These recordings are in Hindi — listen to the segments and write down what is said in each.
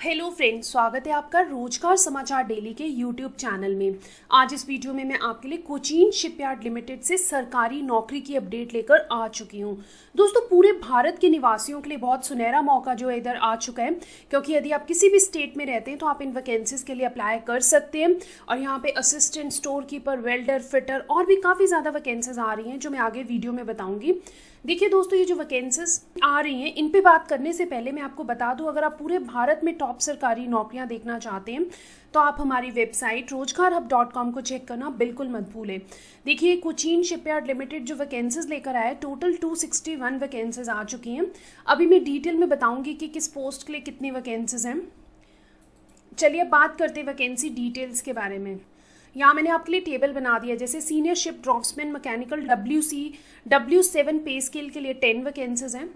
हेलो फ्रेंड्स, स्वागत है आपका रोजगार समाचार डेली के यूट्यूब चैनल में। आज इस वीडियो में मैं आपके लिए कोचीन शिपयार्ड लिमिटेड से सरकारी नौकरी की अपडेट लेकर आ चुकी हूं। दोस्तों, पूरे भारत के निवासियों के लिए बहुत सुनहरा मौका जो है इधर आ चुका है, क्योंकि यदि आप किसी भी स्टेट में रहते हैं तो आप इन वैकेंसीज के लिए अप्लाई कर सकते हैं। और यहाँ पे assistant store keeper, welder, fitter और भी काफ़ी ज़्यादा वैकेंसीज आ रही हैं जो मैं आगे वीडियो में बताऊँगी। देखिए दोस्तों, ये जो वैकेंसीज आ रही हैं इन पे बात करने से पहले मैं आपको बता दूं, अगर आप पूरे भारत में टॉप सरकारी नौकरियां देखना चाहते हैं तो आप हमारी वेबसाइट rozgarhub.com को चेक करना बिल्कुल मत भूलें। देखिए, कोचीन शिपयार्ड लिमिटेड जो वैकेंसीज लेकर आया है, टोटल 261 वैकेंसीज आ चुकी हैं। अभी मैं डिटेल में बताऊंगी कि किस पोस्ट के लिए कितनी वैकेंसीज हैं। चलिए अब बात करते हैं वैकेंसी डिटेल्स के बारे में। यहाँ मैंने आपके लिए टेबल बना दिया, जैसे senior ship draughtsman mechanical W7 पे स्केल के लिए 10 वैकेंसीज हैं।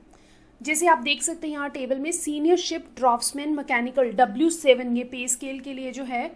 जैसे आप देख सकते हैं यहाँ टेबल में senior ship draughtsman mechanical W7 ये पे स्केल के लिए जो है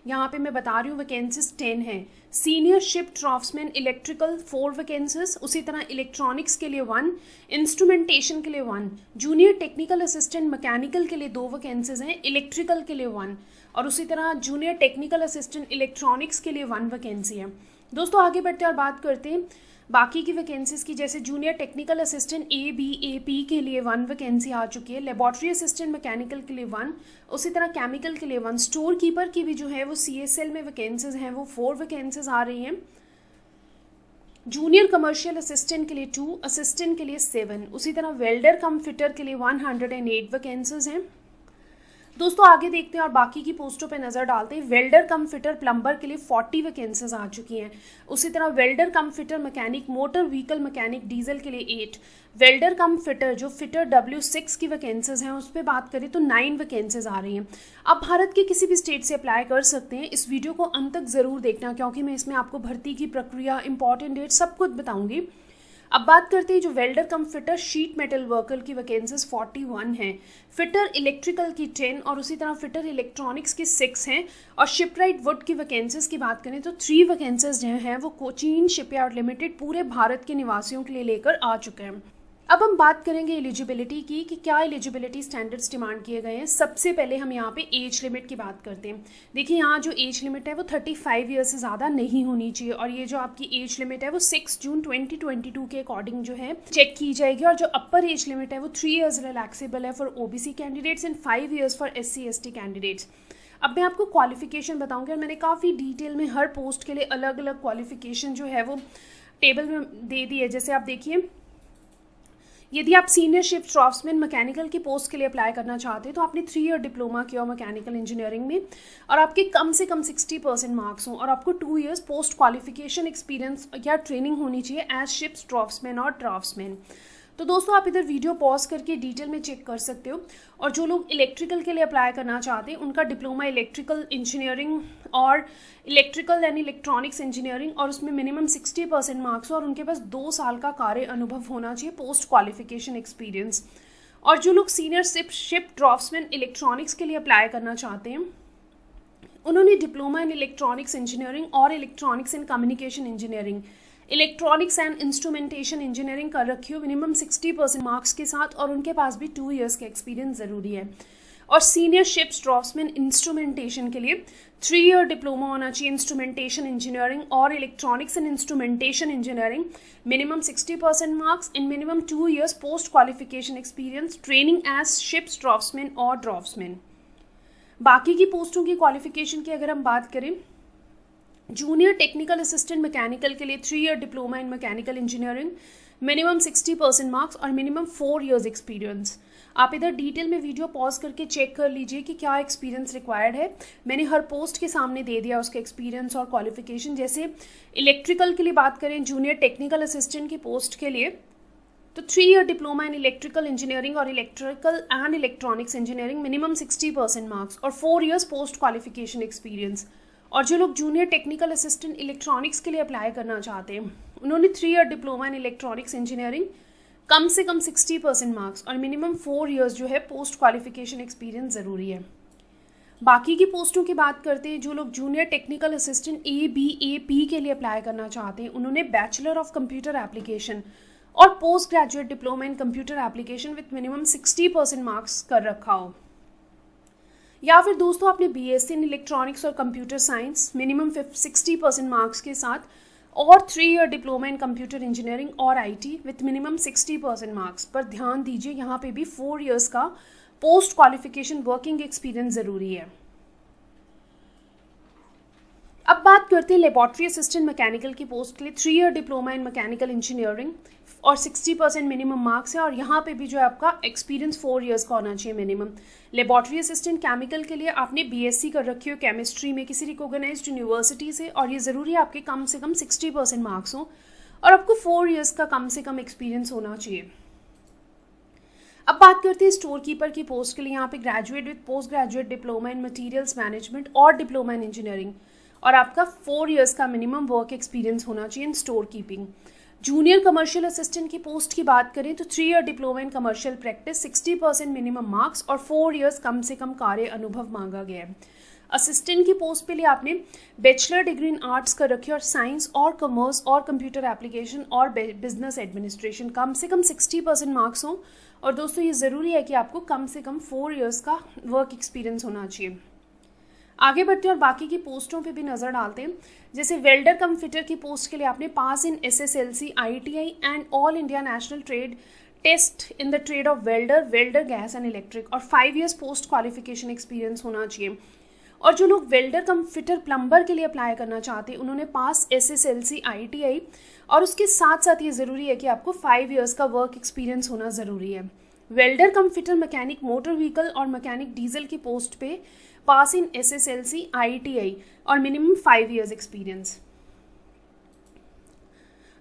यहाँ पे मैं बता रही हूँ वैकेंसीज 10 है। Senior ship draughtsman electrical 4 vacancies, उसी तरह इलेक्ट्रॉनिक्स के लिए 1, इंस्ट्रूमेंटेशन के लिए 1, जूनियर टेक्निकल असिस्टेंट मैकेनिकल के लिए 2 वैकेंसीज हैं, इलेक्ट्रिकल के लिए 1 और उसी तरह जूनियर टेक्निकल असिस्टेंट इलेक्ट्रॉनिक्स के लिए 1 वैकेंसी है। दोस्तों आगे बढ़ते और बात करते हैं बाकी की वैकेंसीज की। जैसे जूनियर टेक्निकल असिस्टेंट ABAP के लिए 1 वैकेंसी आ चुकी है, लेबोरेटरी असिस्टेंट मैकेनिकल के लिए 1, उसी तरह केमिकल के लिए 1, स्टोर कीपर की भी जो है वो CSL में वैकेंसीज हैं वो 4 वैकेंसीज आ रही हैं, जूनियर कमर्शियल असिस्टेंट के लिए 2, असिस्टेंट के लिए 7, उसी तरह वेल्डर कम फिटर के लिए 108 वैकेंसीज हैं। दोस्तों आगे देखते हैं और बाकी की पोस्टों पे नज़र डालते हैं। वेल्डर कम फिटर प्लम्बर के लिए 40 वैकेंसीज आ चुकी हैं, उसी तरह welder cum fitter mechanic motor vehicle mechanic diesel के लिए 8, वेल्डर कम फिटर जो फिटर W6 की वैकेंसीज हैं उस पर बात करें तो 9 वैकेंसीज आ रही हैं। आप भारत के किसी भी स्टेट से अप्लाई कर सकते हैं। इस वीडियो को अंत तक ज़रूर देखना, क्योंकि मैं इसमें आपको भर्ती की प्रक्रिया, इंपॉर्टेंट डेट सब कुछ बताऊँगी। अब बात करते हैं जो welder cum fitter sheet metal worker की वैकेंसीज 41 हैं, फिटर इलेक्ट्रिकल की 10 और उसी तरह फिटर इलेक्ट्रॉनिक्स की 6 हैं। और शिपराइट वुड की वैकेंसीज की बात करें तो 3 वैकेंसीज जो हैं वो कोचीन शिपयार्ड लिमिटेड पूरे भारत के निवासियों के लिए लेकर आ चुके हैं। अब हम बात करेंगे एलिजिबिलिटी की कि क्या एलिजिबिलिटी स्टैंडर्ड्स डिमांड किए गए हैं। सबसे पहले हम यहाँ पे एज लिमिट की बात करते हैं। देखिए, यहाँ जो एज लिमिट है वो 35 ईयर्स से ज़्यादा नहीं होनी चाहिए और ये जो आपकी एज लिमिट है वो 6 जून 2022 के अकॉर्डिंग जो है चेक की जाएगी। और जो अपर एज लिमिट है वो 3 ईयर्स रिलैक्सेबल है for OBC candidates and 5 years for SC/ST candidates. अब मैं आपको क्वालिफिकेशन बताऊँगी और मैंने काफ़ी डिटेल में हर पोस्ट के लिए अलग अलग क्वालिफिकेशन जो है वो टेबल में दे दी है। जैसे आप देखिए, यदि आप सीनियर शिप ड्राफ्ट्समैन मैकेनिकल की पोस्ट के लिए अप्लाई करना चाहते हैं तो आपने 3 ईयर डिप्लोमा किया हो मैकेनिकल इंजीनियरिंग में और आपके कम से कम 60% मार्क्स हों और आपको 2 इयर्स पोस्ट क्वालिफिकेशन एक्सपीरियंस या ट्रेनिंग होनी चाहिए एज शिप्स ड्राफ्ट्समैन और ड्राफ्ट्समैन। तो दोस्तों आप इधर वीडियो पॉज करके डिटेल में चेक कर सकते हो। और जो लोग इलेक्ट्रिकल के लिए अप्लाई करना चाहते हैं उनका डिप्लोमा इलेक्ट्रिकल इंजीनियरिंग और इलेक्ट्रिकल एंड इलेक्ट्रॉनिक्स इंजीनियरिंग और उसमें मिनिमम 60% मार्क्स हो और उनके पास 2 साल का कार्य अनुभव होना चाहिए पोस्ट क्वालिफिकेशन एक्सपीरियंस। और जो लोग सीनियर शिप ड्राफ्ट्समैन इलेक्ट्रॉनिक्स के लिए अप्लाई करना चाहते हैं उन्होंने डिप्लोमा इन इलेक्ट्रॉनिक्स इंजीनियरिंग और electronics and communication engineering, electronics and instrumentation engineering कर रखी हो मिनिमम 60% मार्क्स के साथ और उनके पास भी 2 इयर्स का एक्सपीरियंस ज़रूरी है। और सीनियर शिप्स ड्राफ्ट्समैन इंस्ट्रूमेंटेशन के लिए 3 ईयर डिप्लोमा होना चाहिए इंस्ट्रूमेंटेशन इंजीनियरिंग और electronics and instrumentation engineering, minimum 60% marks in minimum 2 years post qualification experience, training as ships draftsman और ड्राफ्ट्समैन। बाकी की पोस्टों की क्वालिफिकेशन की अगर हम बात करें, जूनियर टेक्निकल असिस्टेंट मैकेनिकल के लिए 3 ईयर डिप्लोमा इन मैकेनिकल इंजीनियरिंग, मिनिमम 60% मार्क्स और मिनिमम 4 इयर्स एक्सपीरियंस। आप इधर डिटेल में वीडियो पॉज करके चेक कर लीजिए कि क्या एक्सपीरियंस रिक्वायर्ड है। मैंने हर पोस्ट के सामने दे दिया उसका एक्सपीरियंस और क्वालिफिकेशन। जैसे इलेक्ट्रिकल के लिए बात करें, जूनियर टेक्निकल असिस्टेंट की पोस्ट के लिए तो 3 year diploma in electrical engineering और electrical and electronics engineering, minimum 60% marks और 4 इयर्स पोस्ट क्वालिफिकेशन एक्सपीरियंस। और जो लोग जूनियर टेक्निकल असिस्टेंट इलेक्ट्रॉनिक्स के लिए अप्लाई करना चाहते हैं उन्होंने 3 year diploma in electronics engineering, कम से कम 60% मार्क्स और मिनिमम 4 इयर्स जो है पोस्ट क्वालिफिकेशन एक्सपीरियंस ज़रूरी है। बाकी की पोस्टों की बात करते हैं, जो लोग जूनियर टेक्निकल असिस्टेंट ABAP के लिए अप्लाई करना चाहते हैं उन्होंने बैचलर ऑफ कंप्यूटर एप्लीकेशन और post graduate diploma in computer application with minimum 60% marks कर रखा हो। या फिर दोस्तों आपने बीएससी इन इलेक्ट्रॉनिक्स और कंप्यूटर साइंस मिनिमम 60% मार्क्स के साथ, और 3 ईयर डिप्लोमा इन कंप्यूटर इंजीनियरिंग और आईटी विथ मिनिमम 60% मार्क्स। पर ध्यान दीजिए यहाँ पे भी 4 इयर्स का पोस्ट क्वालिफिकेशन वर्किंग एक्सपीरियंस ज़रूरी है। अब बात करते हैं लेबोरेटरी असिस्टेंट मैकेनिकल की पोस्ट के लिए। 3 ईयर डिप्लोमा इन मैकेनिकल इंजीनियरिंग और 60% मिनिमम मार्क्स है, और यहाँ पे भी जो है आपका एक्सपीरियंस 4 इयर्स का होना चाहिए मिनिमम। लेबोरेटरी असिस्टेंट केमिकल के लिए आपने बीएससी कर रखी हो केमिस्ट्री में किसी रिकॉग्नाइज्ड यूनिवर्सिटी से, और ये ज़रूरी है आपके कम से कम 60% मार्क्स हो, और आपको 4 इयर्स का कम से कम एक्सपीरियंस होना चाहिए। अब बात करते हैं स्टोर कीपर की पोस्ट के लिए। यहाँ पे graduate with post graduate diploma in materials management और डिप्लोमा इन इंजीनियरिंग, और आपका 4 इयर्स का मिनिमम वर्क एक्सपीरियंस होना चाहिए इन store keeping. Junior commercial assistant की पोस्ट की बात करें तो 3 year diploma in commercial practice, 60% minimum marks और 4 इयर्स कम से कम कार्य अनुभव मांगा गया है। असिस्टेंट की पोस्ट के लिए आपने बैचलर डिग्री इन आर्ट्स कर रखी है, और साइंस और कॉमर्स और कंप्यूटर एप्लीकेशन और बिजनेस एडमिनिस्ट्रेशन, कम से कम 60% मार्क्स हो, और दोस्तों ये ज़रूरी है कि आपको कम से कम 4 इयर्स का वर्क एक्सपीरियंस होना चाहिए। आगे बढ़ते हैं और बाकी की पोस्टों पे भी नज़र डालते हैं। जैसे वेल्डर कम फिटर की पोस्ट के लिए आपने pass in SSLC, ITI and all India national trade test in the trade of welder, welder gas and electric, और 5 इयर्स पोस्ट क्वालिफिकेशन एक्सपीरियंस होना चाहिए। और जो लोग वेल्डर कम फिटर प्लम्बर के लिए अप्लाई करना चाहते हैं उन्होंने पास एसएसएलसी, आईटीआई, और उसके साथ साथ ये ज़रूरी है कि आपको 5 इयर्स का वर्क एक्सपीरियंस होना ज़रूरी है। Welder cum fitter mechanic motor vehicle और मैकेनिक डीजल की पोस्ट पे पास इन एसएसएलसी, आईटीआई और मिनिमम 5 इयर्स एक्सपीरियंस।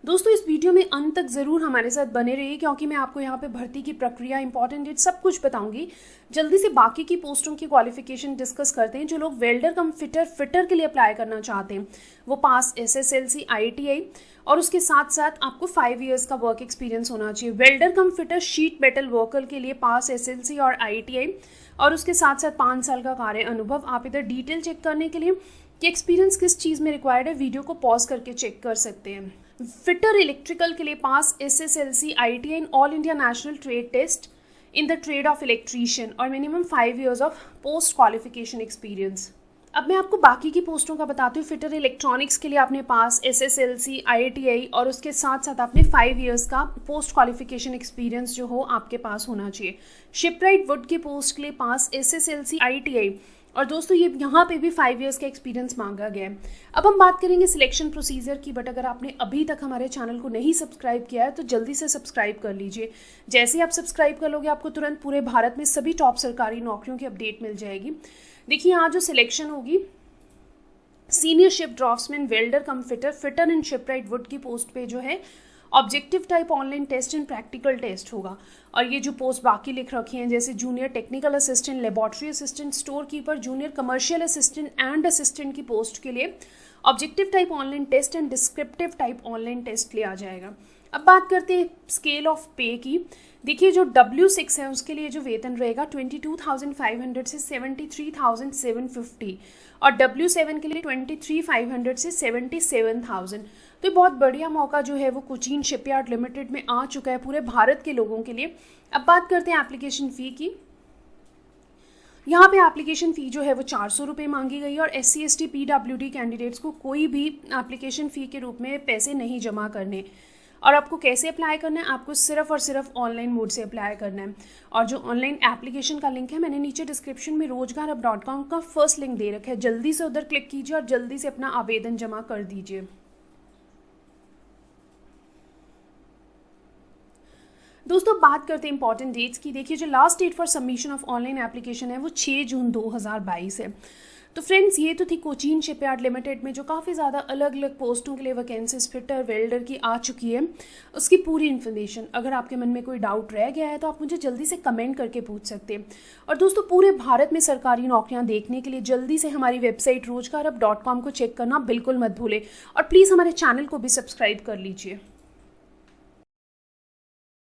दोस्तों इस वीडियो में अंत तक ज़रूर हमारे साथ बने रहिए, क्योंकि मैं आपको यहाँ पे भर्ती की प्रक्रिया, इंपॉर्टेंट डेट सब कुछ बताऊंगी। जल्दी से बाकी की पोस्टों की क्वालिफिकेशन डिस्कस करते हैं। जो लोग वेल्डर कम फिटर के लिए अप्लाई करना चाहते हैं वो पास एसएसएलसी, आईटीआई, और उसके साथ साथ आपको 5 इयर्स का वर्क एक्सपीरियंस होना चाहिए। Welder cum fitter sheet metal worker के लिए पास एसएसएलसी और आईटीआई, और उसके साथ साथ 5 साल का कार्य अनुभव। आप इधर डिटेल चेक करने के लिए कि एक्सपीरियंस किस चीज़ में रिक्वायर्ड है, वीडियो को पॉज करके चेक कर सकते हैं। फिटर इलेक्ट्रिकल के लिए pass SSLC, ITI in all India national trade test in the trade of electrician, और minimum 5 years of post qualification experience. अब मैं आपको बाकी की पोस्टों का बताती हूँ। फिटर इलेक्ट्रॉनिक्स के लिए आपने पास एसएसएलसी, आईटीआई, और उसके साथ साथ आपने 5 इयर्स का पोस्ट क्वालिफिकेशन एक्सपीरियंस जो हो आपके पास होना चाहिए। शिपराइट वुड की पोस्ट के लिए पास एसएसएलसी, आईटीआई, और दोस्तों ये यहाँ पे भी 5 इयर्स का एक्सपीरियंस मांगा गया है। अब हम बात करेंगे सिलेक्शन प्रोसीजर की, बट अगर आपने अभी तक हमारे चैनल को नहीं सब्सक्राइब किया है तो जल्दी से सब्सक्राइब कर लीजिए। जैसे ही आप सब्सक्राइब कर लोगे आपको तुरंत पूरे भारत में सभी टॉप सरकारी नौकरियों की अपडेट मिल जाएगी। देखिए यहाँ जो सिलेक्शन होगी, senior ship draftsman, welder cum fitter, fitter in shipwright wood की पोस्ट पे जो है objective type online test and practical test होगा। और ये जो पोस्ट बाकी लिख रखी हैं जैसे junior technical assistant, laboratory assistant, store keeper, junior commercial assistant and assistant की पोस्ट के लिए objective type online test and descriptive type online test लिया जाएगा। अब बात करते हैं स्केल ऑफ पे की। देखिए जो W6 है उसके लिए जो वेतन रहेगा 22,500 से 73,750, और W7 के लिए 23,500 से 77,000। तो ये बहुत बढ़िया मौका जो है वो कोचीन शिपयार्ड लिमिटेड में आ चुका है पूरे भारत के लोगों के लिए। अब बात करते हैं एप्लीकेशन फ़ी की। यहाँ पे एप्लीकेशन फ़ी जो है वो 400 रुपये मांगी गई है, और SC ST PWD कैंडिडेट्स को कोई भी एप्लीकेशन फ़ी के रूप में पैसे नहीं जमा करने। और आपको कैसे अप्लाई करना है, आपको सिर्फ और सिर्फ ऑनलाइन मोड से अप्लाई करना है। और जो ऑनलाइन एप्लीकेशन का लिंक है मैंने नीचे डिस्क्रिप्शन में rozgarhub.com का फर्स्ट लिंक दे रखा है, जल्दी से उधर क्लिक कीजिए और जल्दी से अपना आवेदन जमा कर दीजिए। दोस्तों बात करते हैं इंपॉर्टेंट डेट्स की। देखिए जो last date for submission of online application है वो 6 जून 2022 है। तो फ्रेंड्स ये तो थी कोचीन शिपयार्ड लिमिटेड में जो काफ़ी ज़्यादा अलग अलग पोस्टों के लिए वैकेंसीज फिटर, वेल्डर की आ चुकी है, उसकी पूरी इन्फॉर्मेशन। अगर आपके मन में कोई डाउट रह गया है तो आप मुझे जल्दी से कमेंट करके पूछ सकते हैं। और दोस्तों पूरे भारत में सरकारी नौकरियां देखने के लिए जल्दी से हमारी वेबसाइट rozgarhub.com को चेक करना बिल्कुल मत भूलें, और प्लीज़ हमारे चैनल को भी सब्सक्राइब कर लीजिए।